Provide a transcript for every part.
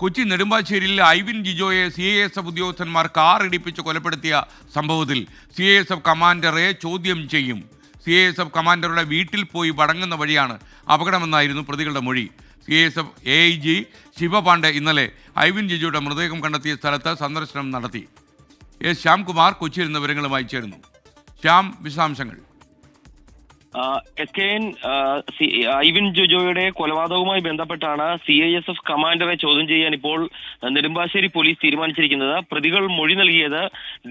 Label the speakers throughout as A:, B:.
A: കൊച്ചി നെടുമ്പാശ്ശേരിയിൽ ഐവിൻ ജിജോയെ CISF ഉദ്യോഗസ്ഥന്മാർ car ഇടിപ്പിച്ച് കൊലപ്പെടുത്തിയ സംഭവത്തിൽ CISF കമാൻഡറെ ചോദ്യം ചെയ്യും. CISF കമാൻഡറുടെ വീട്ടിൽ പോയി മടങ്ങുന്ന വഴിയാണ് അപകടമെന്നായിരുന്നു പ്രതികളുടെ മൊഴി. CISF AIG ശിവപാണ്ഡെ ഇന്നലെ ഐവിൻ ജിജോയുടെ മൃതദേഹം കണ്ടെത്തിയ സ്ഥലത്ത് സന്ദർശനം നടത്തി. എസ് ശ്യാംകുമാർ കൊച്ചിയിൽ നിന്ന് വിവരങ്ങളുമായി ചേരുന്നു. ശ്യാം, വിശദാംശങ്ങൾ.
B: SKN ഐവിൻ ജിജോയുടെ കൊലപാതകവുമായി ബന്ധപ്പെട്ടാണ് CISF കമാൻഡറെ ചോദ്യം ചെയ്യാൻ ഇപ്പോൾ നെടുമ്പാശ്ശേരി പോലീസ് തീരുമാനിച്ചിരിക്കുന്നത്. പ്രതികൾ മൊഴി നൽകിയത്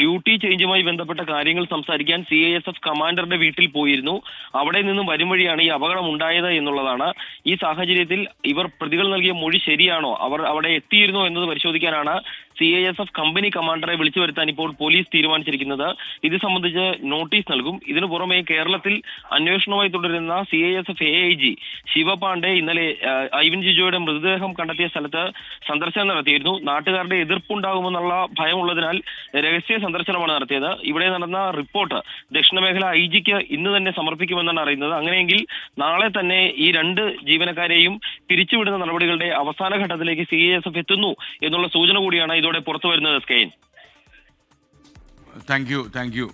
B: ഡ്യൂട്ടി ചേഞ്ചുമായി ബന്ധപ്പെട്ട കാര്യങ്ങൾ സംസാരിക്കാൻ CISF കമാൻഡറുടെ വീട്ടിൽ പോയിരുന്നു. അവിടെ നിന്നും വരും വഴിയാണ് ഈ അപകടം ഉണ്ടായത് എന്നുള്ളതാണ്. ഈ സാഹചര്യത്തിൽ ഇവർ പ്രതികൾ നൽകിയ മൊഴി ശരിയാണോ, അവർ അവിടെ എത്തിയിരുന്നോ എന്നത് പരിശോധിക്കാനാണ് CISF കമ്പനി കമാൻഡറെ വിളിച്ചു വരുത്താൻ ഇപ്പോൾ പോലീസ് തീരുമാനിച്ചിരിക്കുന്നത്. ഇത് സംബന്ധിച്ച് നോട്ടീസ് നൽകും. ഇതിനു പുറമെ കേരളത്തിൽ അന്വേഷണവുമായി തുടരുന്ന CISF AIG ശിവപാണ്ഡെ ഇന്നലെ ഐവിൻ ജിജോയുടെ മൃതദേഹം കണ്ടെത്തിയ സ്ഥലത്ത് സന്ദർശനം നടത്തിയിരുന്നു. നാട്ടുകാരുടെ എതിർപ്പുണ്ടാകുമെന്നുള്ള ഭയമുള്ളതിനാൽ രഹസ്യ സന്ദർശനമാണ് നടത്തിയത്. ഇവിടെ നടന്ന റിപ്പോർട്ട് ദക്ഷിണ മേഖല IGക്ക് ഇന്ന് തന്നെ സമർപ്പിക്കുമെന്നാണ് അറിയുന്നത്. അങ്ങനെയെങ്കിൽ നാളെ തന്നെ ഈ 2 ജീവനക്കാരെയും പിരിച്ചുവിടുന്ന നടപടികളുടെ അവസാന ഘട്ടത്തിലേക്ക് CISF എത്തുന്നു എന്നുള്ള സൂചന കൂടിയാണ് ഇതോടെ പുറത്തു വരുന്നത്.
A: Thank you.